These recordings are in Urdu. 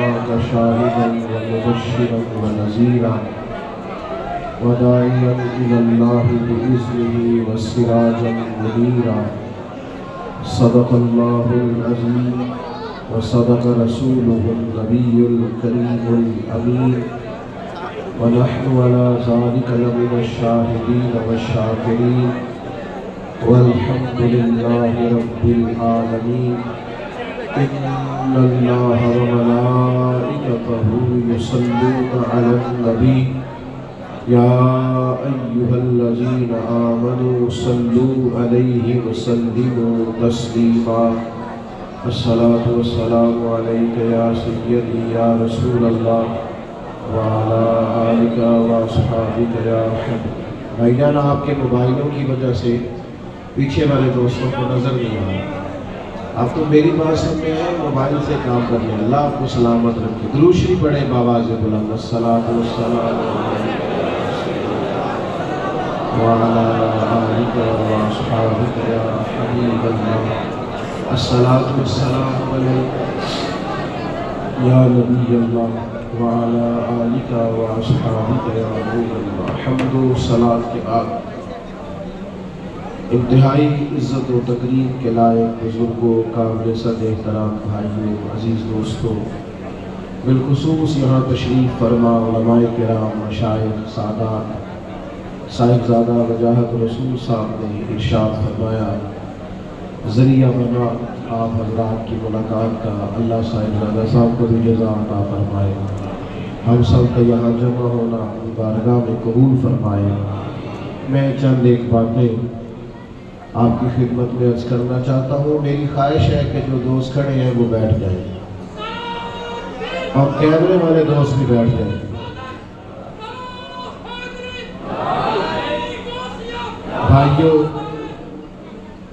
أرسلناك شاهدا ومبشرا ونذيرا وداعيا إلى الله بإذنه وسراجا منيرا صدق الله العظيم وصدق رسوله النبي الكريم الأمين ونحن على ذلك لمن الشاهدين والشاكرين والحمد لله رب العالمين إن الله وملائكته يصلون على النبي يا أيها الذين آمنوا صلوا عليه وسلموا تسليما الصلاة والسلام عليك يا سيدي يا رسول الله وعلى آلك وأصحابك يا حبيب. بھائی جان آپ کے موبائلوں کی وجہ سے پیچھے والے دوستوں کو نظر نہیں آ رہا. آپ تو میری بات سنتے ہیں, موبائل سے کام کر لیں. اللہ آپ کو سلامت رکھے. درود شریف پڑھیں بآواز بلند. الصلاۃ والسلام وعلى آلك وأصحابك يا حبيب الله. الصلاۃ والسلام عليك يا نبي الله وعلى آلك وأصحابك يا نور الله. حمد و صلاۃ کے بعد انتہائی عزت و تکریم کے لائق بزرگوں, قابل صد احترام بھائیوں, عزیز دوستوں, بالخصوص یہاں تشریف فرما علماء کرام, مشائخ, سادات, صاحبزادہ وجاہت رسول صاحب نے ارشاد فرمایا ذریعہ بنا آپ حضرات کی ملاقات کا. اللہ صاحبزادہ صاحب کو بھی جزا عطا فرمائے. ہم سب کا یہاں جمع ہونا بارگاہ میں قبول فرمائے. میں چند ایک باتیں آپ کی خدمت میں عرض کرنا چاہتا ہوں. میری خواہش ہے کہ جو دوست کھڑے ہیں وہ بیٹھ جائیں اور کیمرے والے دوست بھی بیٹھ جائیں. بھائیو,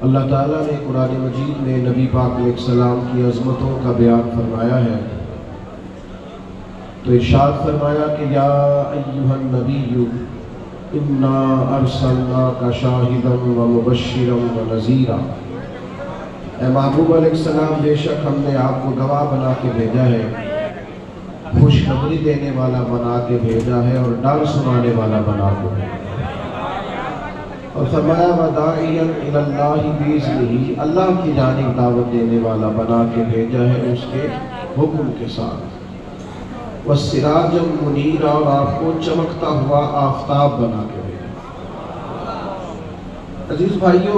اللہ تعالیٰ نے قرآن مجید میں نبی پاک علیہ السلام کی عظمتوں کا بیان فرمایا ہے. تو ارشاد فرمایا کہ یا ایھا النبی انا ارسلناک شاہدا ومبشرا ونذیرا. اے محبوب علیہ السلام, بے شک ہم نے آپ کو گواہ بنا کے بھیجا ہے, خوشخبری دینے والا بنا کے بھیجا ہے اور ڈر سنانے والا بنا کے بھیجا. اور فرمایا وداعیا الی اللہ بإذنہ, اللہ کی جانب دعوت دینے والا بنا کے بھیجا ہے اس کے حکم کے ساتھ. وسراجا منیرا, اور آپ کو چمکتا ہوا آفتاب بنا کے بھیجا. عزیز بھائیو,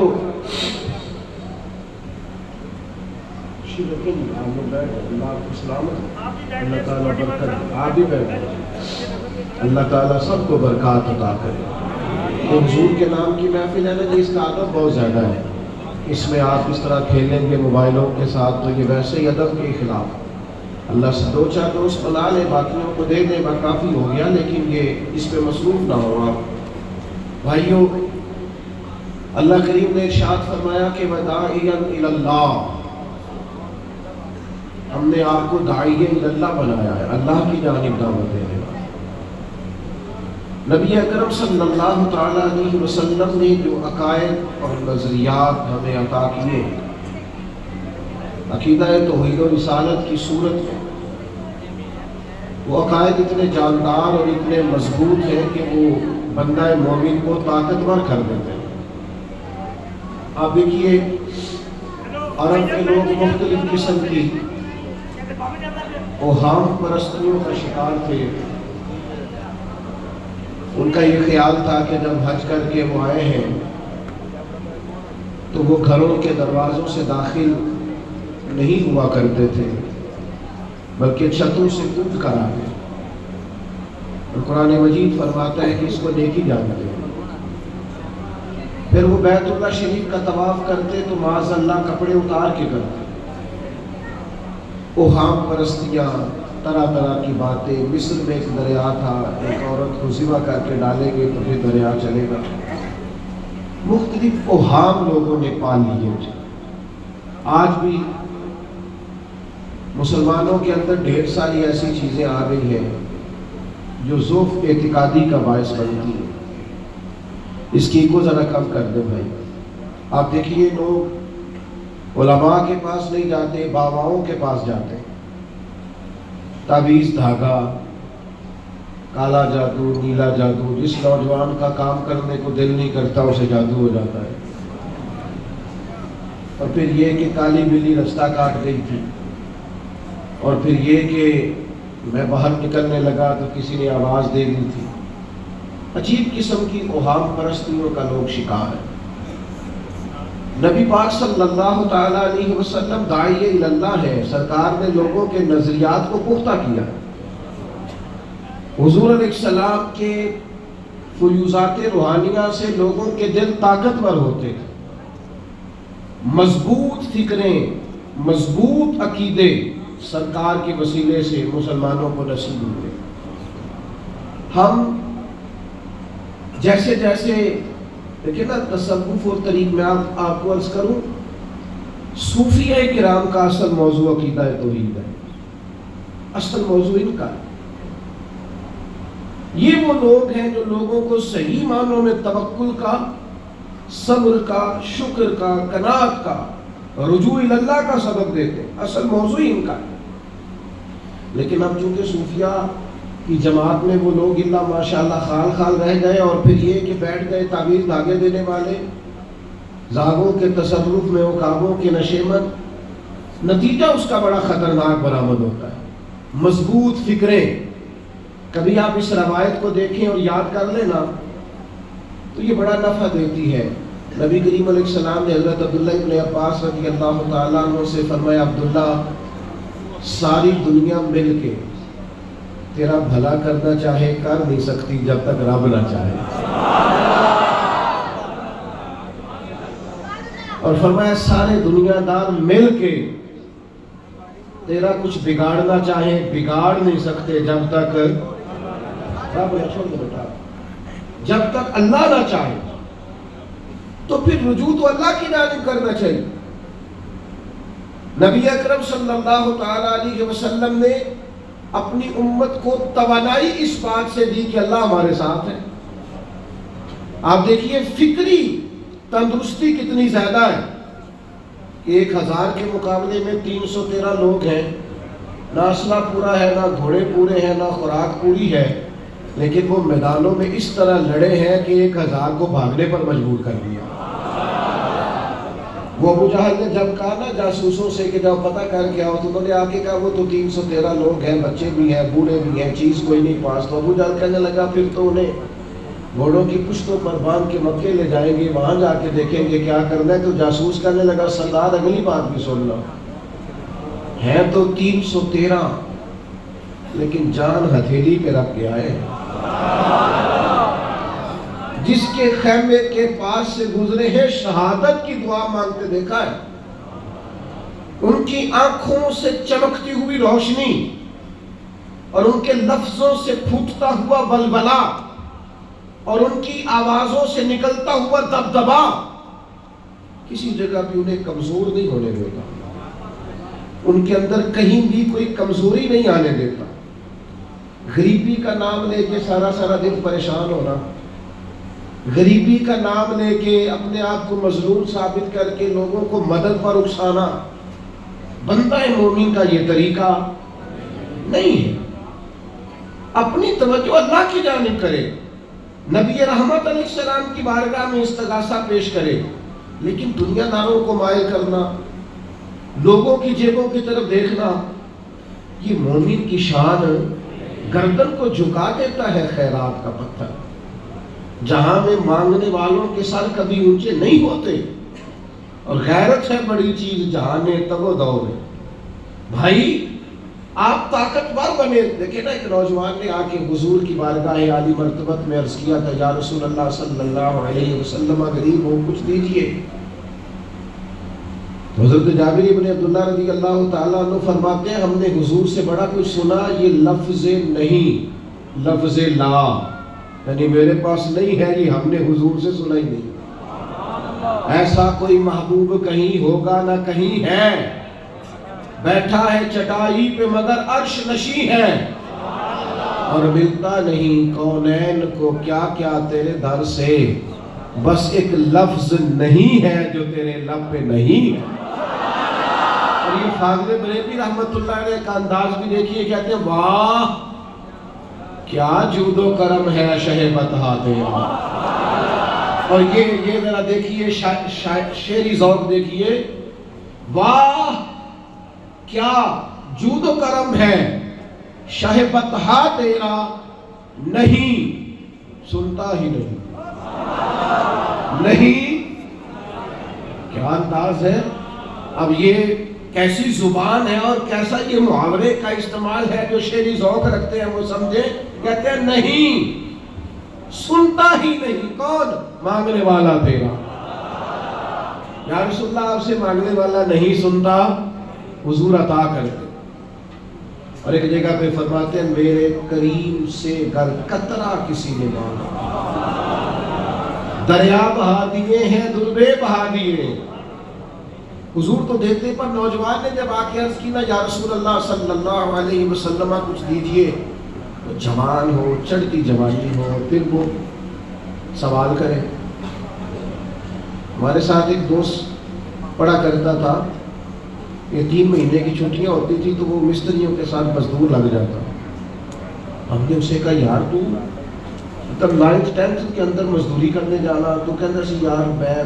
اللہ کو سلامت, اللہ تعالیٰ برکت, آپ بھی بیٹھ جائیں. اللہ تعالیٰ سب کو برکات عطا کرے. حضور کے نام کی محفل ہے نا جی, اس کا ادب بہت زیادہ ہے. اس میں آپ اس طرح کھیلیں گے موبائلوں کے ساتھ تو یہ ویسے ہی ادب کے خلاف. اللہ سے دو چار دوست بنا لیں, باقیوں کو دے دیں, کافی ہو گیا, لیکن یہ اس پہ مصروف نہ ہو آپ. بھائیو, اللہ کریم نے ارشاد فرمایا کہ وداعیا الی اللہ, ہم نے آپ کو داعی اللہ بنایا ہے, اللہ کی جانب دعوت دینے والا. نبی اکرم صلی اللہ تعالیٰ علیہ وسلم نے جو عقائد اور نظریات ہمیں عطا کیے, عقیدہ توحید و رسالت کی صورت میں, وہ عقائد اتنے جاندار اور اتنے مضبوط ہیں کہ وہ بندہ مومن کو طاقتور کر دیتے ہیں. آپ دیکھیے, عرب کے لوگ مختلف قسم کی اوہام پرستیوں کا شکار تھے. ان کا یہ خیال تھا کہ جب حج کر کے وہ آئے ہیں تو وہ گھروں کے دروازوں سے داخل نہیں ہوا کرتے تھے, بلکہ چھتوں سے کود کر آتے. اور قرآن مجید فرماتا ہے کہ اس کو نیکی جانتے ہیں. پھر وہ بیت اللہ شریف کا طواف کرتے تو معاذ اللہ کپڑے اتار کے کرتے. اوہام پرستیاں, طرح طرح کی باتیں. مصر میں ایک دریا تھا, ایک عورت کو ذبح کر کے ڈالیں گے تو پھر دریا چلے گا. مختلف اوہام لوگوں نے پال لیے تھے. آج بھی مسلمانوں کے اندر ڈھیر ساری ایسی چیزیں آ گئی ہیں جو ضعف اعتقادی کا باعث بنتی ہے. اس کی کو ذرا کم کر دیں بھائی. آپ دیکھیے, لوگ علماء کے پاس نہیں جاتے, باباؤں کے پاس جاتے ہیں. تعویذ دھاگا، کالا جادو، نیلا جادو، جس نوجوان کا کام کرنے کو دل نہیں کرتا اسے جادو ہو جاتا ہے۔ اور پھر یہ کہ کالی بلی رستہ کاٹ گئی تھی، اور پھر یہ کہ میں باہر نکلنے لگا تو کسی نے آواز دے دی تھی۔ عجیب قسم کی اوہام پرستیوں کا لوگ شکار ہیں۔ نبی پاک صلی اللہ تعالیٰ علیہ وسلم داعی اللہ ہے، سرکار نے لوگوں کے نظریات کو پختہ کیا۔ حضور علیہ السلام کے فیوزات روحانیہ سے لوگوں کے دل طاقتور ہوتے تھے، مضبوط فکریں، مضبوط عقیدے سرکار کے وسیلے سے مسلمانوں کو نصیب ہوئے۔ ہم جیسے جیسے دیکھیں نا تصوف اور طریق میں آپ کو عرض کروں، صوفیہ کرام کا اصل موضوع عقیدہ توحید ہے، اصل موضوع ان کا۔ یہ وہ لوگ ہیں جو لوگوں کو صحیح معنوں میں توکل کا، صبر کا، شکر کا، قناعت کا، رجوع اللہ کا سبق دیتے ہیں، اصل موضوع ان کا۔ لیکن اب چونکہ صوفیہ کی جماعت میں وہ لوگ اللہ ماشاءاللہ خال خال رہ گئے، اور پھر یہ کہ بیٹھ گئے تعویذ دھاگے دینے والے، زاغوں کے تصرف میں عقابوں کے نشے میں، نتیجہ اس کا بڑا خطرناک برآمد ہوتا ہے۔ مضبوط فکریں، کبھی آپ اس روایت کو دیکھیں اور یاد کر لینا تو یہ بڑا نفع دیتی ہے۔ نبی کریم علیہ السلام نے حضرت عبداللہ ابن عباس رضی اللہ تعالیٰ عنہ سے فرمایا، عبداللہ ساری دنیا مل کے تیرا بھلا کرنا چاہے کر نہیں سکتی جب تک رب نہ چاہے۔ اور فرمایا سارے دنیا دار مل کے تیرا کچھ بگاڑنا چاہے بگاڑ نہیں سکتے جب تک رب نے چھوڑ دیا، جب تک اللہ نہ چاہے۔ تو پھر رجوع تو اللہ کی جانب کرنا چاہیے۔ نبی اکرم صلی اللہ تعالیٰ علیہ وسلم نے اپنی امت کو توانائی اس بات سے دی کہ اللہ ہمارے ساتھ ہے۔ آپ دیکھیے فکری تندرستی کتنی زیادہ ہے کہ 1000 کے مقابلے میں 313 لوگ ہیں، نہ اسلحہ پورا ہے، نہ گھوڑے پورے ہیں، نہ خوراک پوری ہے، لیکن وہ میدانوں میں اس طرح لڑے ہیں کہ 1000 کو بھاگنے پر مجبور کر دیا۔ وہ ابو جہل نے جب کہا نا جاسوسوں سے کہ جاؤ پتہ کر کے آؤ، تو انہوں نے آ کے کہا وہ تو 313 لوگ ہیں، بچے بھی ہیں، بوڑھے بھی ہیں، چیز کوئی نہیں پاس۔ تو ابو جہل کہنے لگا پھر تو انہیں گھوڑوں کی پشتوں پر باندھ کے مکے لے جائیں گے، وہاں جا کے دیکھیں گے کیا کرنا ہے۔ تو جاسوس کہنے لگا سردار اگلی بات بھی سن لو، ہیں تو 313 لیکن جان ہتھیلی پہ رکھ کے آئے۔ جس کے خیمے کے پاس سے گزرے ہیں شہادت کی دعا مانگتے دیکھا ہے۔ ان کی آنکھوں سے چمکتی ہوئی روشنی اور ان کے لفظوں سے پھوٹتا ہوا ولولہ اور ان کی آوازوں سے نکلتا ہوا دبدبا کسی جگہ بھی انہیں کمزور نہیں ہونے دیتا، ان کے اندر کہیں بھی کوئی کمزوری نہیں آنے دیتا۔ غریبی کا نام لے کے سارا دن پریشان ہونا، غریبی کا نام لے کے اپنے آپ کو مظلوم ثابت کر کے لوگوں کو مدد پر اکسانا بندہ مومن کا یہ طریقہ نہیں ہے۔ اپنی توجہ اللہ کی جانب کرے، نبی رحمت علیہ السلام کی بارگاہ میں استغاثہ پیش کرے، لیکن دنیا داروں کو مائل کرنا، لوگوں کی جیبوں کی طرف دیکھنا، یہ مومن کی شان گردن کو جھکا دیتا ہے۔ خیرات کا پتھر جہاں میں مانگنے والوں کے سر کبھی اونچے نہیں ہوتے، اور غیرت ہے بڑی چیز جہانے تگ و دو میں۔ بھائی آپ طاقتور بنے۔ دیکھیں نا ایک نوجوان نے آ کے حضور کی بارگاہ عالی مرتبت میں عرض کیا تھا، یا رسول اللہ صلی اللہ علیہ وسلم غریب ہو کچھ دیجئے۔ حضرت جابر بن عبداللہ رضی اللہ تعالیٰ عنہ فرماتے ہیں ہم نے حضور سے بڑا کچھ سنا، یہ لفظ نہیں لفظ لا، یعنی میرے پاس نہیں ہے، یہ ہم نے حضور سے سنا ہی نہیں۔ ایسا کوئی محبوب کہیں ہوگا نہ کہیں ہے، بیٹھا ہے چٹائی پہ مگر عرش نشیں ہے، اور ملتا نہیں کونین کو کیا کیا تیرے در سے، بس ایک لفظ نہیں ہے جو تیرے لب پہ نہیں ہے۔ اور یہ فاضل بریلوی رحمت اللہ علیہ کا انداز بھی دیکھیے، کہتے ہیں واہ کیا جود و کرم ہے شہ بطحا تیرا. اور یہ ذرا دیکھیے شعری ذوق دیکھیے، واہ کیا جود و کرم ہے شہ بطحا تیرا، نہیں سنتا ہی نہیں. کیا انداز ہے. اب یہ کیسی زبان ہے اور کیسا یہ محاورے کا استعمال ہے. جو شعری ذوق رکھتے ہیں وہ سمجھے، کہتے ہیں نہیں سنتا ہی نہیں. کون؟ مانگنے والا تیرا. یا رسول اللہ آپ سے مانگنے والا نہیں سنتا، حضور عطا کرتے. اور ایک جگہ پہ فرماتے ہیں میرے کریم سے گر قطرہ کسی نے مانگا، دریا بہا دیے ہیں دربے بہا دیے ہیں. حضور تو دیتے، پر نوجوان نے جب آ کے عرض کی نا یا رسول اللہ صلی اللہ علیہ وسلم کچھ دیجئے، تو جوان ہو، چڑھتی جوانی ہو، پھر وہ سوال کرے. ہمارے ساتھ ایک دوست پڑھا کرتا تھا، یہ 3 مہینے کی چھٹیاں ہوتی تھی تو وہ مستریوں کے ساتھ مزدور لگ جاتا. ہم نے اسے کہا یار تو تب 9th 10th کے اندر مزدوری کرنے جانا، تو کہتا سی یار میں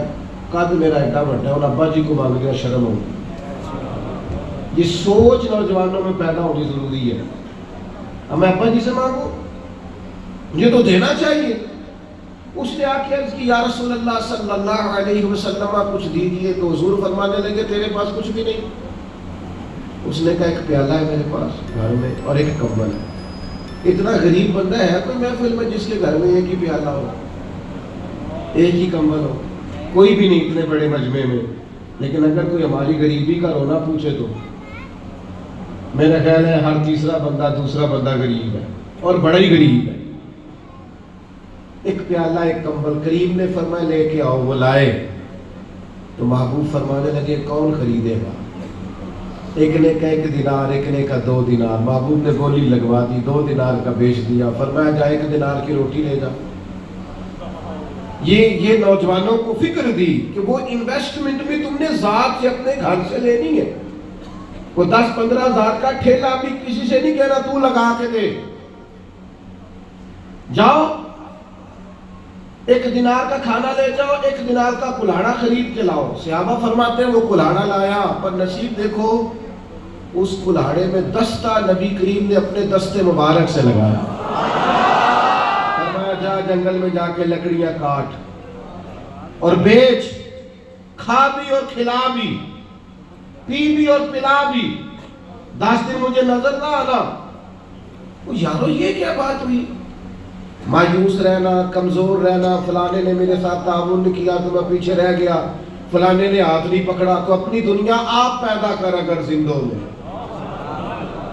قد میرا ایڈا بڑا ہے اور ابا جی کو مانگ گیا شرم ہوگی. یہ سوچ نوجوانوں میں پیدا ہونی ضروری ہے. اب میں ابا جی سے مانگوں، مجھے تو دینا چاہیے. اس نے آ کے عرض کی یا رسول اللہ صلی اللہ علیہ وسلم کچھ دیجیے، تو حضور فرمانے لگے تیرے پاس کچھ بھی نہیں. اس نے کہا ایک پیالہ ہے میرے پاس گھر میں اور ایک کمبل ہے. اتنا غریب بندہ ہے کوئی محفل میں جس کے گھر میں ایک ہی پیالہ ہو، ایک ہی کمبل ہو؟ کوئی بھی نہیں اتنے بڑے مجمع میں. لیکن اگر کوئی ہماری غریبی کا رونا پوچھے تو میرا خیال ہے ہر تیسرا بندہ دوسرا بندہ غریب ہے، اور بڑا ہی غریب ہے. ایک پیالہ ایک کمبل. کریم نے فرمایا لے کے آؤ. وہ لائے تو محبوب فرمانے لگے کون خریدے گا؟ ایک نے کہا 1 دینار، ایک نے کہا 2 دینار. محبوب نے گولی لگوا دی، 2 دینار کا بیچ دیا. فرمایا جا 1 دینار کی روٹی لے جا. یہ نوجوانوں کو فکر دی کہ وہ انویسٹمنٹ بھی تم نے ذات سے اپنے گھر سے لینی ہے. وہ 10-15 ہزار کا ٹھیلا بھی کسی سے نہیں کہنا تو لگا کے دے. جاؤ 1 دینار کا کھانا لے جاؤ، 1 دینار کا کلاڑا خرید کے لاؤ. صحابہ فرماتے ہیں وہ کلاڑا لایا، پر نصیب دیکھو اس کلاڑے میں دستہ نبی کریم نے اپنے دستے مبارک سے لگایا. فرمایا جا جنگل میں جا کے لکڑیاں کاٹ اور بیچ، کھا بھی اور کھلا بھی، پی بھی اور پلا بھی. 10 دن مجھے نظر نہ آنا. یارو یہ کیا بات ہوئی؟ مایوس رہنا، کمزور رہنا، فلانے نے میرے ساتھ تعاون نہیں کیا تو میں پیچھے رہ گیا، فلانے نے ہاتھ نہیں پکڑا. تو اپنی دنیا آپ پیدا کر. اگر زندوں میں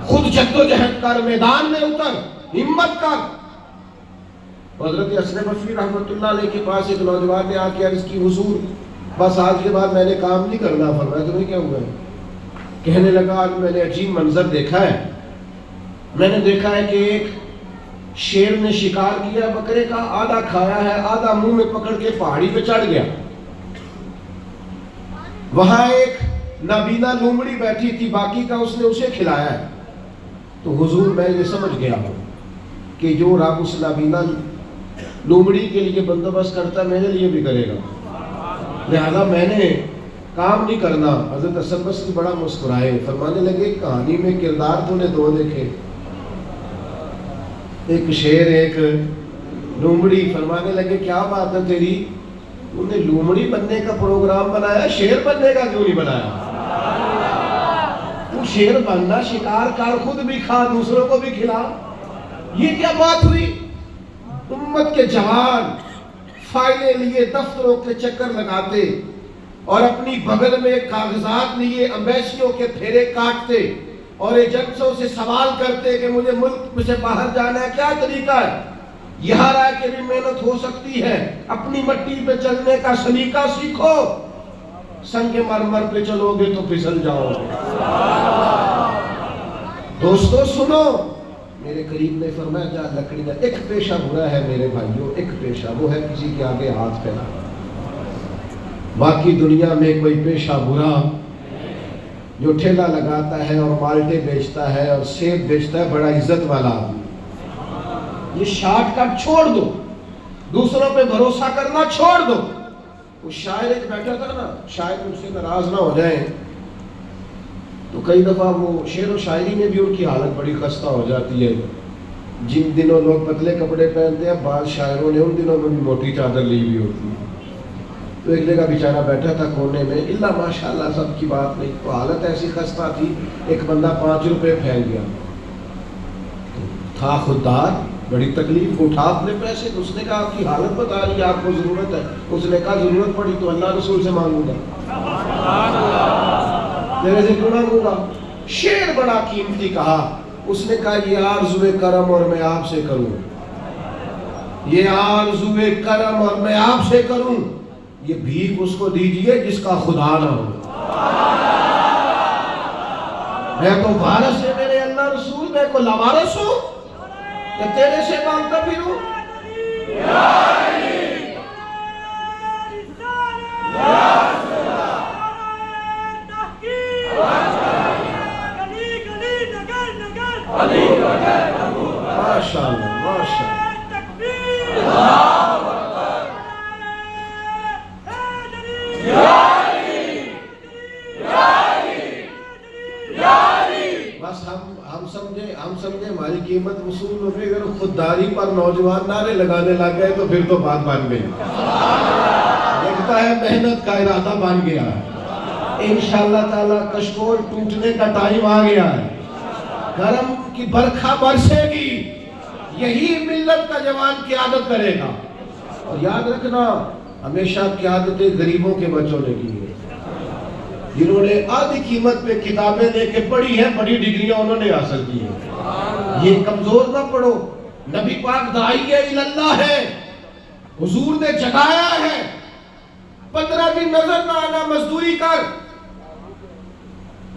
خود جدوجہد کر، میدان میں اتر، ہمت کر. حضرت حسن بصری رحمت اللہ علیہ کے پاس ایک نوجوان نے آ کے عرض کی حضور بس آج کے بعد میں نے کام نہیں کرنا. فرمایا تمہیں کیا ہوا ہے؟ کہنے لگا آج میں نے عجیب منظر دیکھا ہے. میں نے دیکھا ہے کہ ایک شیر نے شکار کیا بکرے کا، آدھا کھایا ہے، آدھا منہ میں پکڑ کے پہاڑی پہ چڑھ گیا. وہاں ایک نابینا لومڑی بیٹھی تھی، باقی کا اس نے اسے کھلایا ہے. تو حضور میں یہ سمجھ گیا ہوں کہ جو رب اس نابینا لومڑی کے لیے بندوبست کرتا ہے میرے لیے بھی کرے گا، لہذا میں نے کام نہیں کرنا. حضرت حسن بصری بڑا مسکرائے، فرمانے لگے کہانی میں کردار تو نے 2 دیکھے، ایک شیر ایک لومڑی. فرمانے لگے کیا بات ہے تیری، تو نے لومڑی بننے کا پروگرام بنایا، شیر بننے کا کیوں نہیں بنایا؟ تو شیر بننا، شکار کر، خود بھی کھا دوسروں کو بھی کھلا. یہ کیا بات ہوئی؟ امت کے جوان فائلیں لیے دفتروں کے چکر لگاتے اور اپنی بغل میں کاغذات لیے امبیسیوں کے پھیرے کاٹتے اور ایجنٹوں سے سوال کرتے کہ مجھے ملک سے باہر جانا ہے، کیا طریقہ ہے؟ یہاں رہ کے بھی محنت ہو سکتی ہے، اپنی مٹی پہ چلنے کا سلیقہ سیکھو. سنگ مرمر پہ چلو گے تو پھسل جاؤ گے. دوستو سنو، میرے قریب نے فرمایا جا لکڑی کا ایک پیشہ برا ہے میرے بھائیوں، ایک پیشہ، وہ ہے کسی کے آگے ہاتھ پھیلانا. باقی دنیا میں کوئی پیشہ برا جو ٹھیلا لگاتا ہے اور مالٹے بیچتا ہے اور سیب بیچتا ہے، بڑا عزت والا آدمی۔ یہ شارٹ کٹ چھوڑ دو، دوسروں پہ بھروسہ کرنا چھوڑ دو۔ وہ شاعر ایک بیٹھا تھا نا، شاعر ان سے ناراض نہ ہو جائیں، تو کئی دفعہ وہ شعر و شاعری میں بھی ان کی حالت بڑی خستہ ہو جاتی ہے۔ جن دنوں لوگ پتلے کپڑے پہنتے ہیں، بعض شاعروں نے ان دنوں میں بھی موٹی چادر لی ہوئی ہوتی ہے۔ تو ایک جگہ بیچارہ بیٹھا تھا کونے میں، اللہ ماشاءاللہ سب کی بات نہیں، تو حالت ایسی خستہ تھی، ایک بندہ 5 روپے پھینک گیا، تھا خوددار، بڑی تکلیف کو اٹھا اپنے پیسے۔ تو اس نے کہا آپ کی حالت بتا رہی ہے، آپ کو ضرورت ہے۔ اس نے کہا ضرورت پڑی تو اللہ رسول سے مانگوں گا، میرے سے کیوں مانگوں گا؟ شعر بڑا قیمتی کہا۔ اس نے کہا یہ آرزوئے کرم اور میں آپ سے کروں، یہ آرزوئے کرم اور میں آپ سے کروں، یہ بھیک اس کو دیجئے جس کا خدا نہ ہو۔ میں تو وارث ہے میرے اللہ رسول، میں کو لوارث ہوں کہ تیرے سے مانگتا پھروں؟ ماشاءاللہ ماشاءاللہ۔ بس ہم سمجھے ہماری قیمت وصول ہو گئی، اگر خودداری پر نوجوان نعرے لگانے لگ گئے تو پھر تو بات بن گئی۔ لگتا ہے محنت کا ارادہ بن گیا ہے، انشاءاللہ تعالی کشکول ٹوٹنے کا ٹائم آ گیا ہے، کرم کی برکھا برسے گی، یہی ملت کا جوان قیادت کرے گا۔ اور یاد رکھنا، ہمیشہ قیادتیں غریبوں کے بچوں نے کی ہے، جنہوں نے آدھی قیمت پہ کتابیں لے کے پڑھی ہیں، بڑی ڈگریاں انہوں نے حاصل کی ہیں۔ یہ کمزور نہ پڑھو، نبی پاک داعی اللہ ہے، حضور نے جگایا ہے، 15 دن نظر نہ آنا، مزدوری کر۔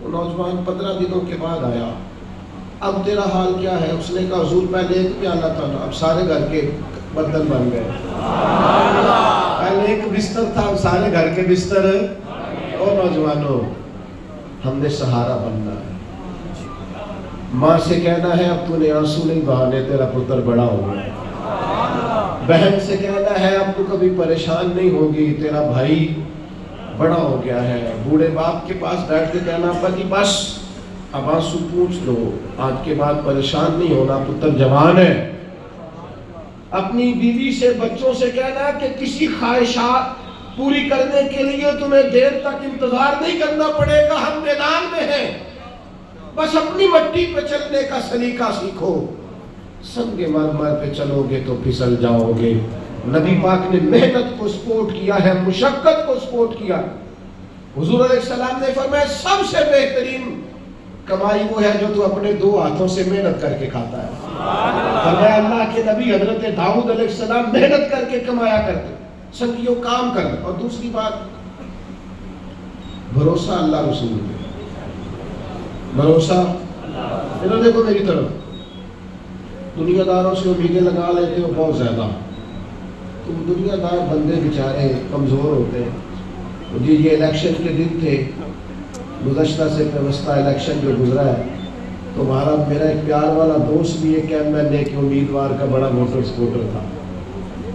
وہ نوجوان 15 دنوں کے بعد آیا، اب تیرا حال کیا ہے؟ اس نے کہا حضور پہلے ایک پیالہ تھا، اب سارے گھر کے برتن بن گئے۔ پہلے ایک بستر تھا، اب سارے گھر کے بستر۔ اور نوجوانوں، ہم نے سہارا بننا ہے۔ ماں سے کہنا ہے اب تو نے آنسو نہیں بہانے، تیرا پتر بڑا ہو گیا۔ بہن سے کہنا ہے اب تو کبھی پریشان نہیں ہوگی، تیرا بھائی بڑا ہو گیا ہے۔ بوڑھے باپ کے پاس بیٹھ کے کہنا ابا جی بس اب آنسو پوچھ لو، آج کے بعد پریشان نہیں ہونا، پتر جوان ہے۔ اپنی بیوی سے، بچوں سے کہنا کہ کسی خواہشات پوری کرنے کے لیے تمہیں دیر تک انتظار نہیں کرنا پڑے گا، ہم میدان میں ہیں، بس اپنی مٹی پہ چلنے کا سلیقہ سیکھو، سنگ مرمر پہ چلو گے تو پھسل جاؤ گے۔ نبی پاک نے محنت کو سپورٹ کیا ہے، مشقت کو سپورٹ کیا۔ حضور علیہ السلام نے فرمایا سب سے بہترین کمائی وہ ہے جو تو اپنے 2 ہاتھوں سے محنت کر کے کھاتا ہے۔ فرمایا اللہ کے نبی حضرت داؤد علیہ السلام محنت کر کے کمایا کرتے، سنگیوں کام کر۔ اور دوسری بات، بھروسہ اللہ رسول پہ، بھروسہ انہوں دیکھو میری طرف، دنیا داروں سے امیدیں لگا لیتے ہو بہت زیادہ، تو دنیا دار بندے بیچارے کمزور ہوتے ہیں۔ جی یہ الیکشن کے دن تھے، گزشتہ سے پیوستہ الیکشن جو گزرا ہے، تو میرا ایک پیار والا دوست بھی ایک MLA کے امیدوار کا بڑا ووٹر سپورٹر تھا۔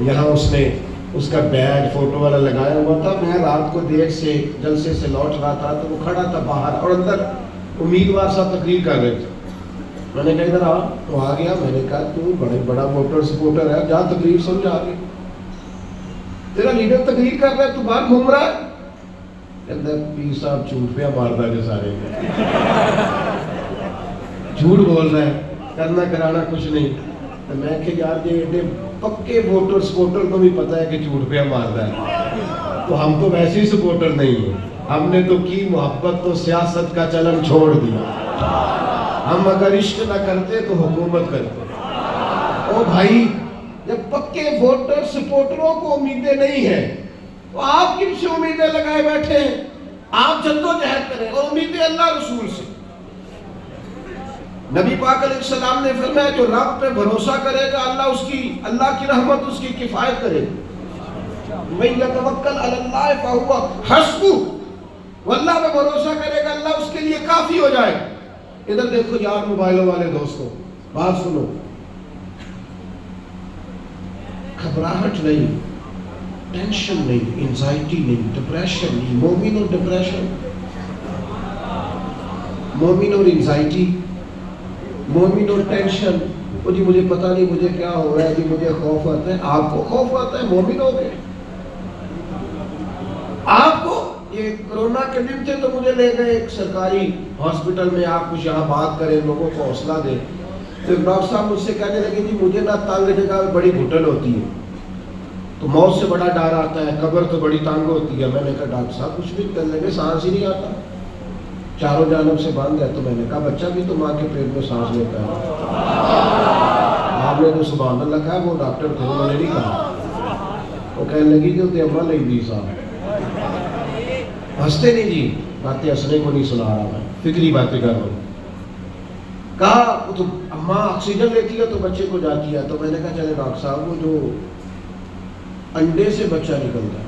یہاں اس نے اس کا بیگ فوٹو والا لگایا ہوا تھا۔ میں رات کو دیر سے جلسے سے لوٹ رہا تھا تو وہ کھڑا تھا باہر، اور اندر امیدوار صاحب تقریر کر رہے تھے۔ میں نے کہا ادھر آ، تو آ گیا۔ میں نے کہا تو بڑا ووٹر سپورٹر ہے، جا تقریر سن جا کے، تیرا لیڈر تقریر کر رہا ہے تو باہر گھوم رہا ہے۔ کہتا ہے پیر صاحب جھوٹ پہ مارتا ہے، سارے جھوٹ بول رہا ہے، کرنا کرانا کچھ نہیں۔ تو میں کہ یار یہ ایڈے پکے ووٹر سپورٹر کو بھی پتا ہے کہ جھوٹ پہ مارتا ہے، تو ہم تو ویسے ہی سپورٹر نہیں ہیں، ہم نے تو کی محبت تو سیاست کا چلن چھوڑ دیا۔ ہم اگر عشق نہ کرتے تو حکومت کرتے۔ او بھائی، جب پکے ووٹر سپورٹروں کو امیدیں نہیں ہیں تو آپ کن سے امیدیں لگائے بیٹھے ہیں؟ آپ جدوجہد کریں، اور امیدیں اللہ رسول سے۔ نبی پاک علیہ السلام نے فرمایا جو رب پہ بھروسہ کرے گا اللہ کی رحمت اس کی کفایت کرے گی۔ مَن یتوکل علی اللہ فہو حسبہ، وہ اللہ پہ بھروسہ کرے گا، اللہ اس کے لیے کافی ہو جائے. ادھر دیکھو یار موبائلوں والے دوستوں، بات سنو، گھبراہٹ نہیں، ٹینشن نہیں، انزائٹی نہیں، ڈپریشن نہیں. مومن اور ڈپریشن، مومن اور انزائٹی، مومن اور ٹینشن. وہ جی مجھے پتہ نہیں مجھے کیا ہو رہا ہے، جی مجھے خوف آتا ہے. آپ کو خوف آتا ہے؟ مومن ہو گئے. آپ کو یہ کرونا کے دن تھے تو مجھے لے گئے ایک سرکاری ہاسپٹل میں، آپ کچھ یہاں بات کریں، لوگوں کو حوصلہ دیں. تو ڈاکٹر صاحب مجھ سے کہنے لگے جی مجھے نا تنگ جگہ میں بڑی گھٹن ہوتی ہے، تو موت سے بڑا ڈر آتا ہے، قبر تو بڑی تنگ ہوتی ہے. میں نے کہا ڈاکٹر صاحب کچھ بھی کرنے لگے، سانس ہی نہیں آتا، چاروں جانب سے بند ہے. تو میں نے کہا بچہ بھی تو ماں کے پیٹ میں سانس لیتا ہے. آپ نے تو سبحان اللہ کہا، وہ ڈاکٹر تھے، انہوں نے نہیں کہا. وہ کہنے لگی کہ تے اماں لئی دی صاحب. ہنستے نہیں جی، باتیں ہنسنے کو نہیں سنا رہا میں، فکری باتیں کر رہا ہوں. کہا وہ تو اماں آکسیجن لیتی ہے تو بچے کو جاتی ہے. تو میں نے کہا چلے ڈاکٹر صاحب وہ جو انڈے سے بچہ نکلتا ہے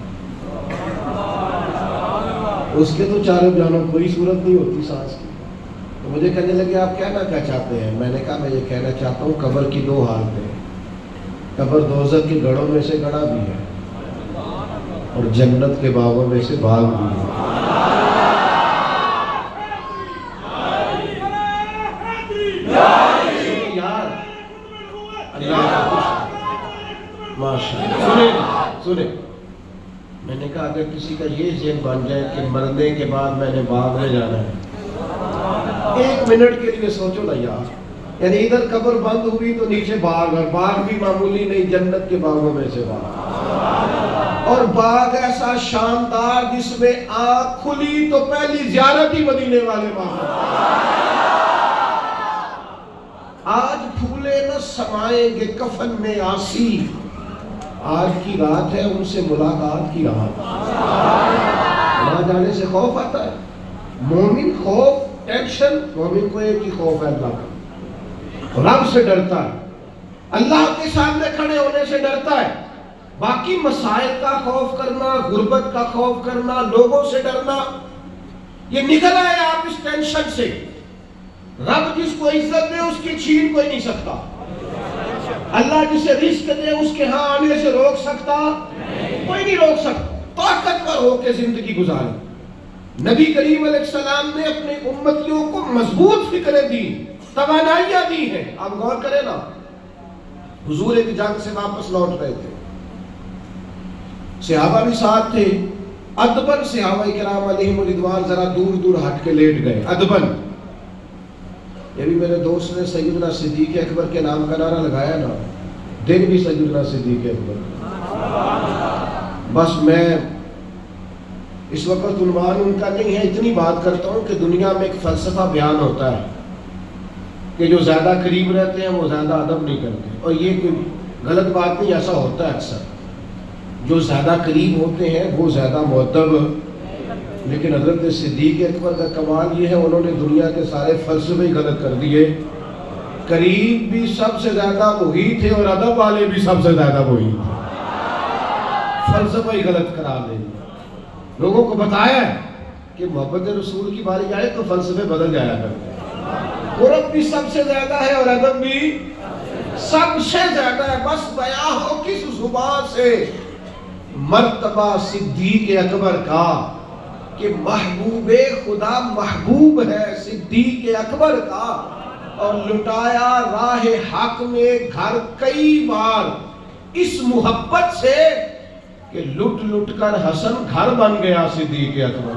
اس کے تو چاروں جانب کوئی صورت نہیں ہوتی سانس کی. تو مجھے کہنے لگے آپ کہنا کیا چاہتے ہیں؟ میں نے کہا میں یہ کہنا چاہتا ہوں قبر کی دو حالتیں، قبر دوزخ کے گڑھوں میں سے گڑھا بھی ہے اور جنت کے باغوں میں سے باغ بھی ہے. یار اللہ سنے، میں نے کہا اگر کسی کا یہ ذہن بن جائے کہ مرنے کے بعد میں نے باغ میں جانا ہے، ایک منٹ کے لیے سوچو نا یار. یعنی ادھر قبر بند ہوئی تو نیچے باغ، اور باغ بھی معمولی نہیں، جنت کے باغوں میں سے باغ. اور باغ ایسا شاندار جس میں آنکھ کھلی تو پہلی زیارت ہی مدینے والے باغ. آج پھولے نہ سمائیں گے کفن میں آسی، آج کی رات ہے ان سے ملاقات کی رات. وہاں جانے سے خوف آتا ہے. مومن خوف ٹینشن، مومن کو ایک ہی خوف ہے اللہ کا، رب سے ڈرتا ہے، اللہ کے سامنے کھڑے ہونے سے ڈرتا ہے. باقی مسائل کا خوف کرنا، غربت کا خوف کرنا، لوگوں سے ڈرنا، یہ نکل آئے آپ اس ٹینشن سے. رب جس کو عزت دے اس کی چھین کوئی نہیں سکتا. اللہ جسے رزق دے اس کے ہاں آنے سے روک سکتا کوئی نہیں روک سکتا. طاقتور ہو کے زندگی گزارے. نبی کریم علیہ السلام نے اپنے امتیوں کو مضبوط فکریں دی، توانائیاں دی ہیں. آپ غور کریں نا، حضور ایک جنگ سے واپس لوٹ رہے تھے، صحابہ بھی ساتھ تھے. ادبن صحابہ کرام علیہم رضوان ذرا دور دور ہٹ کے لیٹ گئے ادبن. یہ بھی میرے دوست نے سیدنا صدیق اکبر کے نام کا نعرہ لگایا نا، دن بھی سیدنا صدیق اکبر. بس میں اس وقت عنوان ان کا نہیں ہے، اتنی بات کرتا ہوں کہ دنیا میں ایک فلسفہ بیان ہوتا ہے کہ جو زیادہ قریب رہتے ہیں وہ زیادہ ادب نہیں کرتے. اور یہ کوئی غلط بات نہیں، ایسا ہوتا ہے اکثر. جو زیادہ قریب ہوتے ہیں وہ زیادہ مؤدب. لیکن حضرت صدیق اکبر کا کمال یہ ہے انہوں نے دنیا کے سارے فلسفے ہی غلط کر دیے. قریب بھی سب سے زیادہ وہی تھے اور ادب والے بھی سب سے زیادہ وہی تھے. فلسفہ ہی غلط قرار دے دیا. لوگوں کو بتایا کہ محبت رسول کی باری آئے تو فلسفے بدل جایا کرتے. قرب بھی سب سے زیادہ ہے اور ادب بھی سب سے زیادہ ہے. بس بیان ہو کس زبان سے مرتبہ صدیق اکبر کا کہ محبوب خدا محبوب ہے صدیق اکبر کا. اور لٹایا راہ حق میں گھر کئی بار اس محبت سے کہ لٹ لٹ کر حسن گھر بن گیا صدیق اکبر.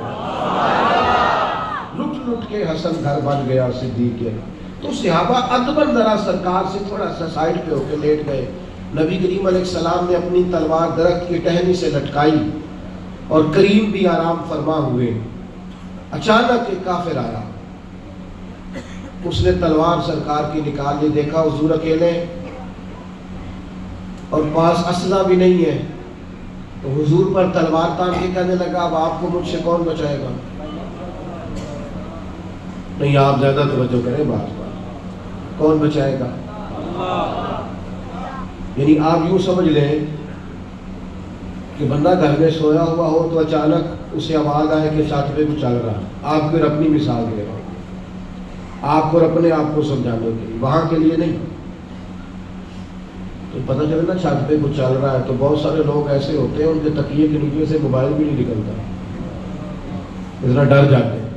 لٹ لٹ کے حسن گھر بن گیا صدیق اکبر. تو صحابہ ادبن ذرا سرکار سے تھوڑا سا سائڈ پہ ہو کے لیٹ گئے. نبی کریم علیہ السلام نے اپنی تلوار درخت کی ٹہنی سے لٹکائی اور کریم بھی آرام فرما ہوئے. اچانک ایک کافر آیا، اس نے تلوار سرکار کی نکال لی. دیکھا حضور اکیلے اور پاس اسلحہ بھی نہیں ہے، تو حضور پر تلوار تان کے کہنے لگا اب آپ کو مجھ سے کون بچائے گا؟ نہیں آپ زیادہ توجہ کریں بات پر، کون بچائے گا؟ یعنی آپ یوں سمجھ لیں کہ بندہ گھر میں سویا ہوا ہو تو اچانک اسے آواز آئے کہ چھت پہ کچھ چل رہا ہے، آپ پھر اپنی مثال دے رہا ہوں، آپ اور اپنے آپ کو سمجھانے کے لیے، وہاں کے لیے نہیں۔ تو پتہ چلے نا چھت پہ کچھ چل رہا ہے تو بہت سارے لوگ ایسے ہوتے ہیں ان کے تکیے کے نیچے سے موبائل بھی نہیں نکلتا، اتنا ڈر جاتے ہیں،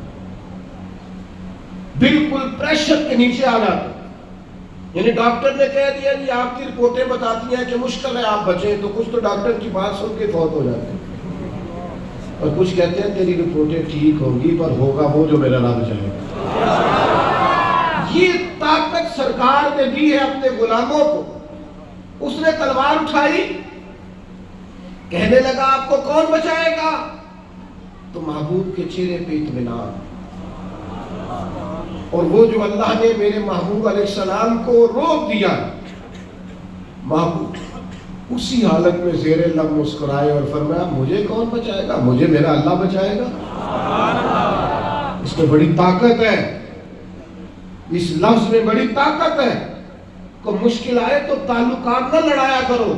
بالکل پریشر کے نیچے آ جاتے ہیں۔ یعنی ڈاکٹر نے کہہ دیا جی آپ کی رپورٹیں بتاتی ہیں کہ مشکل ہے آپ بچیں، تو کچھ تو ڈاکٹر کی بات سن کے فوت ہو جاتے ہیں، اور کچھ کہتے ہیں تیری رپورٹیں ٹھیک ہوں گی پر ہوگا وہ جو میرا رب چاہے گا۔ یہ طاقت سرکار نے دی ہے اپنے غلاموں کو۔ اس نے تلوار اٹھائی، کہنے لگا آپ کو کون بچائے گا؟ تو محبوب کے چہرے پہ اطمینان، اور وہ جو اللہ نے میرے محبوب علیہ السلام کو روک دیا، محبوب اسی حالت میں زیر لب مسکرائے اور فرمایا مجھے کون بچائے گا؟ مجھے میرا اللہ بچائے گا۔ اس میں بڑی طاقت ہے، اس لفظ میں بڑی طاقت ہے۔ کوئی مشکل آئے تو تعلقات نہ لڑایا کرو،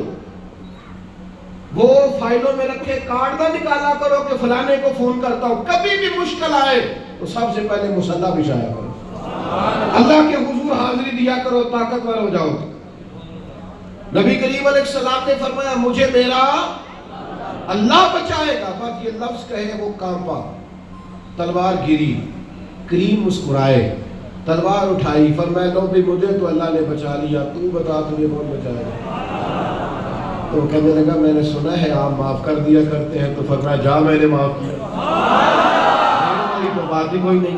وہ فائلوں میں رکھے کارڈ نہ نکالا کرو کہ فلانے کو فون کرتا ہوں۔ کبھی بھی مشکل آئے تو سب سے پہلے مصلی بچھایا کرو، اللہ کے حضور حاضری دیا کرو، طاقتور ہو جاؤ۔ نبی کریم علیہ السلام نے فرمایا مجھے میرا اللہ بچائے گا، بس یہ لفظ کہے وہ کانپا، تلوار گری، کریم مسکرائے، تلوار اٹھائی، فرمایا لو بھی مجھے تو اللہ نے بچا لیا، تو بتا تجھے کون بچائے گا؟ تو کہنے لگا میں نے سنا ہے آپ معاف کر دیا کرتے ہیں، تو فرمایا جا میں نے معاف کیا، میری تو بات ہی کوئی نہیں،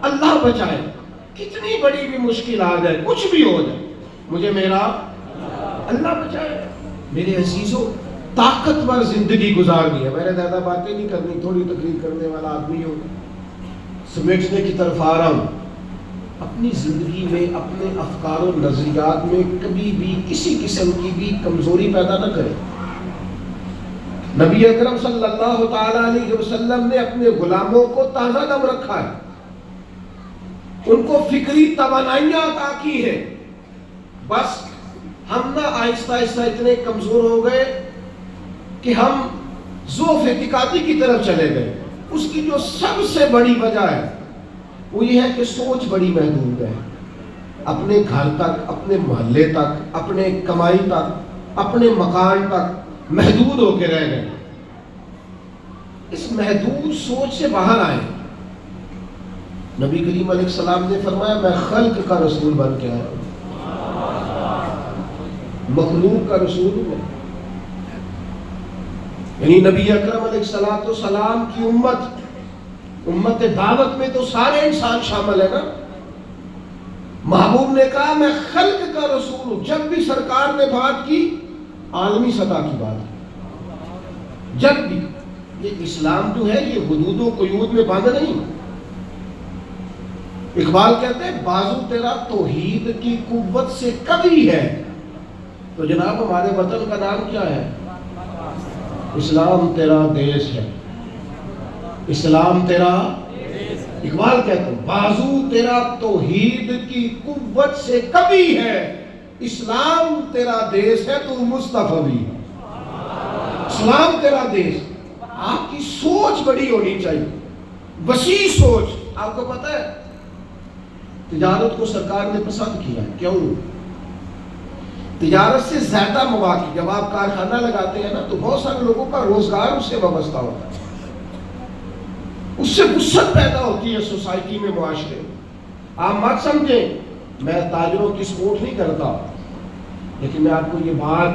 اللہ بچائے۔ کتنی بڑی بھی مشکل آ جائے، کچھ بھی ہو جائے، مجھے میرا اللہ بچائے۔ میرے عزیزوں طاقتور زندگی گزارنی ہے، میں نے زیادہ باتیں نہیں کرنی، تھوڑی تقریر کرنے والا آدمی ہوں، سمیٹنے کی طرف آ رہا ہوں۔ اپنی زندگی میں اپنے افکار و نظریات میں کبھی بھی کسی قسم کی بھی کمزوری پیدا نہ کریں۔ نبی اکرم صلی اللہ تعالی علیہ وسلم نے اپنے غلاموں کو تازہ دم رکھا ہے، ان کو فکری توانائیاں عطا کی ہے۔ بس ہم نہ آہستہ آہستہ اتنے کمزور ہو گئے کہ ہم ضعف اعتقادی کی طرف چلے گئے۔ اس کی جو سب سے بڑی وجہ ہے وہ یہ ہے کہ سوچ بڑی محدود ہے، اپنے گھر تک، اپنے محلے تک، اپنے کمائی تک، اپنے مکان تک محدود ہو کے رہ گئے۔ اس محدود سوچ سے باہر آئے۔ نبی کریم علیہ السلام نے فرمایا میں خلق کا رسول بن کے آیا ہوں، مخلوق کا رسول ہوں میں۔ یعنی نبی اکرم علیہ السلام کی امت دعوت میں تو سارے انسان شامل ہے نا۔ محبوب نے کہا میں خلق کا رسول ہوں۔ جب بھی سرکار نے بات کی عالمی سطح کی بات کی، جب بھی یہ اسلام جو ہے یہ حدود و قیود میں بند نہیں۔ اقبال کہتے ہیں بازو تیرا توحید کی قوت سے کبھی ہے، تو جناب ہمارے وطن کا نام کیا ہے؟ اسلام تیرا دیش ہے، اسلام تیرا، اقبال کہتے ہیں بازو تیرا توحید کی قوت سے کبھی ہے، اسلام تیرا دیش ہے تو مصطفی، اسلام تیرا دیش۔ آپ کی سوچ بڑی ہونی چاہیے، وسیع سوچ۔ آپ کو پتہ ہے تجارت کو سرکار نے پسند کیا، کیوں؟ تجارت سے زیادہ مواقع، جب آپ کارخانہ لگاتے ہیں نا تو بہت سارے لوگوں کا روزگار اس سے وابستہ ہوتا ہے، اس سے وسعت پیدا ہوتی ہے سوسائٹی میں، معاشرے میں۔ آپ مت سمجھیں میں تاجروں کی سپورٹ نہیں کرتا، لیکن میں آپ کو یہ بات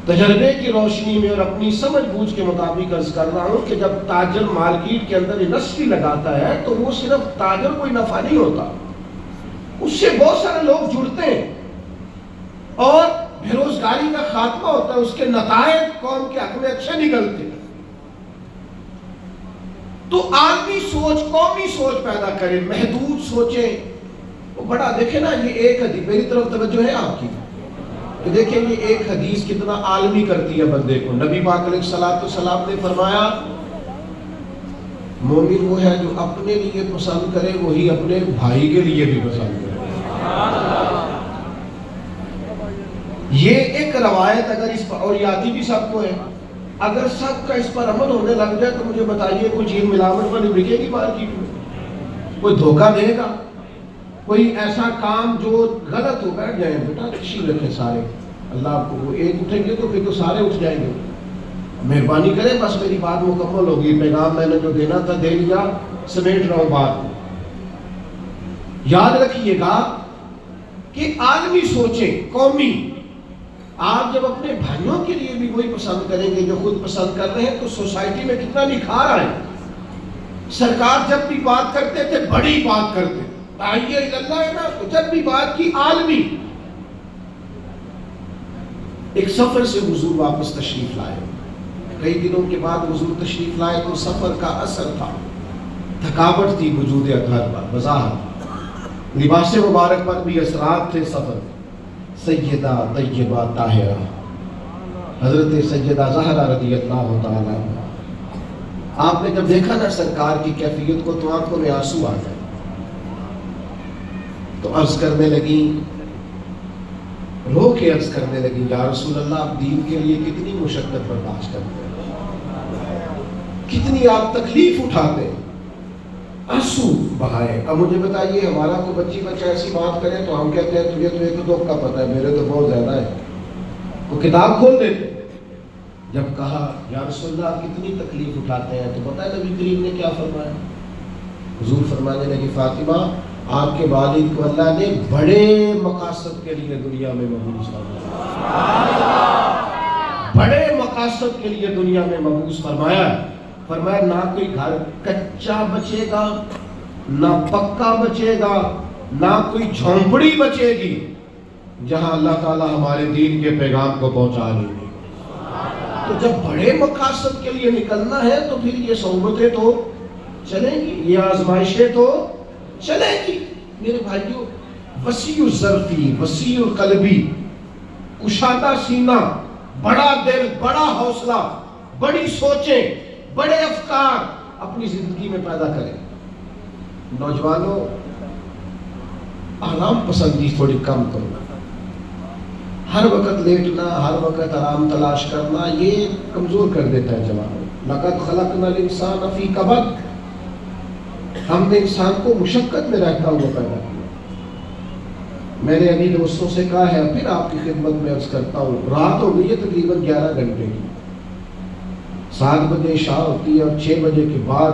تجربے کی روشنی میں اور اپنی سمجھ بوجھ کے مطابق عرض کر رہا ہوں کہ جب تاجر مارکیٹ کے اندر انڈسٹری لگاتا ہے تو وہ صرف تاجر کو ہی نفع نہیں ہوتا، اس سے بہت سارے لوگ جڑتے ہیں اور بے روزگاری کا خاتمہ ہوتا ہے، اس کے نتائج قوم کے حق میں اچھے نکلتے ہیں۔ تو عالمی سوچ، قومی سوچ پیدا کریں، محدود سوچیں۔ وہ بڑا دیکھیں نا، یہ ایک حدیث، میری طرف توجہ ہے آپ کی، کہ دیکھیں یہ ایک حدیث کتنا عالمی کرتی ہے بندے کو۔ نبی پاک علیہ السلام نے فرمایا مومن وہ ہے جو اپنے لیے پسند کرے وہی اپنے بھائی کے لیے بھی پسند کرے۔ یہ ایک روایت اگر اس پر، اور یادی بھی سب کو ہے، اگر سب کا اس پر عمل ہونے لگ جائے تو مجھے بتائیے کوئی چیز ملاوٹ والی بکے گی مارکیٹ میں؟ کوئی دھوکہ دے گا؟ کوئی ایسا کام جو غلط ہو؟ بیٹھ جائیں بیٹا، تشریف رکھیں سارے، اللہ آپ کو، ایک اٹھیں گے تو پھر تو سارے اٹھ جائیں گے۔ مہربانی کریں، بس میری بات مکمل ہوگی، پیغام میں نے جو دینا تھا دے لیا، سمیٹ رہا ہوں بات کو۔ یاد رکھیے گا کہ عالمی سوچیں، قومی، آپ جب اپنے بھائیوں کے لیے بھی وہی پسند کریں گے جو خود پسند کر رہے ہیں تو سوسائٹی میں کتنا نکھار آئے۔ سرکار جب بھی بات کرتے تھے بڑی بات کرتے، آئیے اللہ ہے نا، تو جب بھی بات کی عالمی۔ ایک سفر سے حضور واپس تشریف لائے، کئی دنوں کے بعد حضور تشریف لائے تو سفر کا اثر تھا، تھکاوٹ تھی وجود اطہر پر، وضاحت، لباس مبارک پر بھی اثرات تھے سفر۔ سیدہ طیبہ طاہرہ حضرت سیدہ زہرا رضی اللہ تعالیٰ، آپ نے جب دیکھا نا سرکار کی کیفیت کو تو آنکھوں میں آنسو آ گئے، تو عرض کرنے لگی، رو کے عرض کرنے لگی، یا رسول اللہ آپ دین کے لیے کتنی مشقت برداشت کرتے ہیں، کتنی آپ تکلیف اٹھاتے ہیں، آنسو بہائے۔ اب مجھے بتائیے ہمارا کوئی بچی بچہ ایسی بات کرے تو ہم کہتے ہیں تجھے تو ایک دکھ کا پتہ ہے، میرے تو بہت زیادہ ہے، وہ کتاب کھول دیتے۔ جب کہا یا رسول اللہ آپ کتنی تکلیف اٹھاتے ہیں تو پتہ ہے نبی کریم نے کیا فرمایا؟ حضور فرمانے لگے، فاطمہ آپ کے والد کو اللہ نے بڑے مقاصد کے لیے دنیا میں مبعوث فرمایا، بڑے مقاصد کے لیے دنیا میں مبعوث فرمایا۔ فرمایا نہ کوئی گھر کچا بچے گا، نہ پکا بچے گا، نہ کوئی جھونپڑی بچے گی جہاں اللہ تعالیٰ ہمارے دین کے پیغام کو پہنچا دیں گے۔ تو جب بڑے مقاصد کے لیے نکلنا ہے تو پھر یہ صحبتیں تو چلیں گی، یہ آزمائشیں تو چلیں گی۔ میرے بھائیوں، وسیع الظرفی، وسیع القلبی، کشادہ سینہ، بڑا دل، بڑا حوصلہ، بڑی سوچیں، بڑے افکار اپنی زندگی میں پیدا کریں۔ نوجوانوں، آرام پسندی تھوڑی کم کرو، ہر وقت لیٹنا، ہر وقت آرام تلاش کرنا، یہ کمزور کر دیتا ہے جوانوں۔ لقد خلقنا الانسان فی کبد، ہم نے انسان کو مشقت میں رہتا ہوا پیدا کیا۔ میں نے ابھی دوستوں سے کہا ہے، پھر آپ کی خدمت میں عرض کرتا ہوں، رات ہو گئی ہے تقریباً 11 گھنٹے کی، 7 بجے عشاء ہوتی ہے اور 6 بجے کے بعد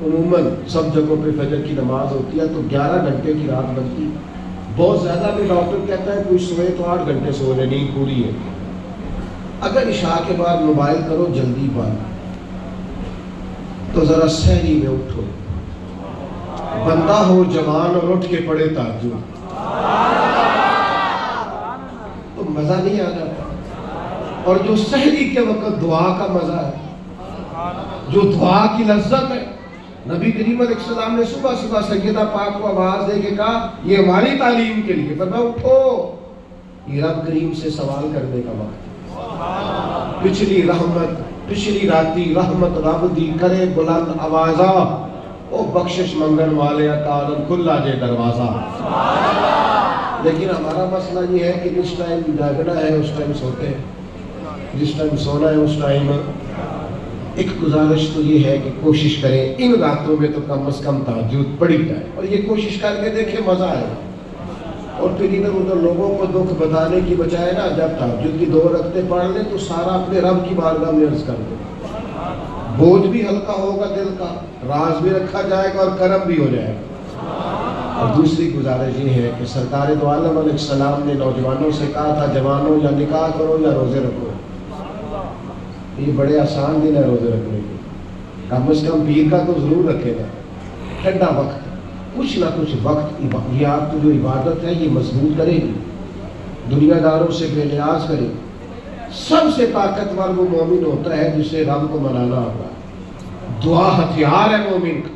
عموماً سب جگہوں پہ فجر کی نماز ہوتی ہے، تو 11 گھنٹے کی رات بنتی۔ بہت زیادہ بھی ڈاکٹر کہتا ہے کوئی سوئے تو 8 گھنٹے سو لے، نیند پوری ہے۔ اگر عشاء کے بعد موبائل کرو جلدی بند، تو ذرا سحری میں اٹھو، بندہ ہو جوان اور اٹھ کے پڑے تہجد، تو مزہ نہیں آ جاتا۔ اور جو سحری کے وقت دعا کا مزہ ہے، جو دعا کی لذت ہے، نبی کریم علیہ السلام نے صبح صبح سیدہ پاک کو آواز دے کے کہا یہ ہماری تعلیم کے لیے، فرمایا اٹھو، یہ رب کریم سے سوال کرنے کا وقت ہے۔ پچھلی رحمت، پچھلی راتی رحمت رب دی کرے بلند آوازہ، او بخشش منگن والے تعالی کھلا جے دروازہ۔ لیکن ہمارا مسئلہ یہ ہے کہ جس ٹائم جاگنا ہے اس ٹائم سوتے ہیں، جس ٹائم سونا ہے اس ٹائم۔ ایک گزارش تو یہ ہے کہ کوشش کریں ان راتوں میں تو کم از کم تہجد پڑھی جائے، اور یہ کوشش کر کے دیکھیں مزہ آئے۔ اور پھر ادھر ادھر لوگوں کو دکھ بتانے کی بجائے نا، جب تہجد کی 2 رکعتیں پڑھ لیں تو سارا اپنے رب کی بارگاہ میں عرض کر دیں، بوجھ بھی ہلکا ہوگا دل کا، راز بھی رکھا جائے گا اور کرم بھی ہو جائے گا۔ اور دوسری گزارش یہ ہے کہ سرکار دو عالم علیہ السلام نے نوجوانوں سے کہا تھا، جوانوں یا نکاح کرو یا روزے رکھو۔ یہ بڑے آسان دن ہے روزے رکھنے کے، کم از کم پیر کا تو ضرور رکھے گا۔ ٹھنڈا وقت، کچھ نہ کچھ وقت، یہ آپ کی جو عبادت ہے یہ مضبوط کرے گی، دنیا داروں سے بے نیاز کرے گی۔ سب سے طاقتور وہ مومن ہوتا ہے جسے رب کو منانا ہوتا ہے۔ دعا ہتھیار ہے مومن کا،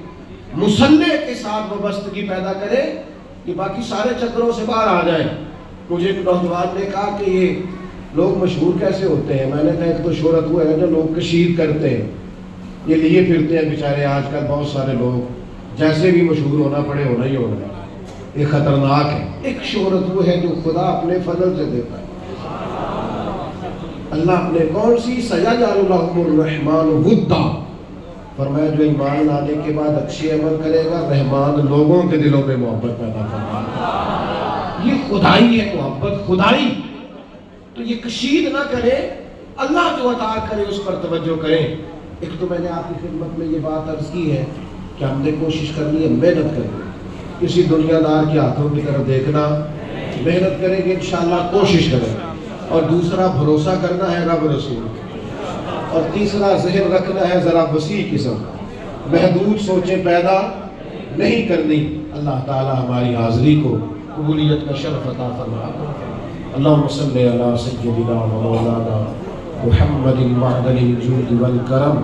مصلح کے ساتھ وابستگی پیدا کرے کہ باقی سارے چکروں سے باہر آ جائیں۔ مجھے ایک نوجوان نے کہا کہ یہ لوگ مشہور کیسے ہوتے ہیں؟ میں نے کہا ایک تو شہرت وہ ہے جو لوگ کشید کرتے ہیں، یہ لیے پھرتے ہیں بیچارے آج کل بہت سارے لوگ، جیسے بھی مشہور ہونا پڑے ہونا ہی ہونا ہے، یہ خطرناک ہے۔ ایک شہرت وہ ہے جو خدا اپنے فضل سے دیتا ہے۔ اللہ اپنے کون سی سیجعل لهم الرحمن ودا، فرمایا جو ایمان لانے کے بعد اچھی عمل کرے گا رحمان لوگوں کے دلوں میں محبت پیدا کرے گا۔ یہ خدائی ہے، محبت خدائی۔ تو یہ کشید نہ کرے، اللہ جو عطا کرے اس پر توجہ کریں۔ ایک تو میں نے آپ کی خدمت میں یہ بات عرض کی ہے کہ ہم نے کوشش کرنی ہے، محنت کرنی ہے، کسی دنیا دار کے ہاتھوں کی طرف دیکھنا، محنت کریں گے انشاءاللہ، کوشش کریں گے۔ اور دوسرا بھروسہ کرنا ہے رب رسول، اور تیسرا ذہن رکھنا ہے ذرا وسیع قسم، محدود سوچیں پیدا نہیں کرنی۔ اللہ تعالی ہماری حاضری کو قبولیت کا شرف عطا فرمائے۔ اللہم صلی علی سیدنا و مولانا محمد معدن الجود والکرم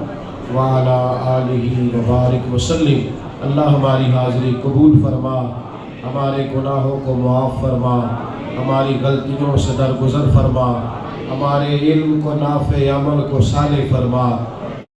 وعلی آلہ وبارک وسلم۔ اللہ ہماری حاضری قبول فرما، ہمارے گناہوں کو معاف فرما، ہماری غلطیوں سے درگزر فرما، ہمارے علم کو نافع، عمل کو صالح فرما۔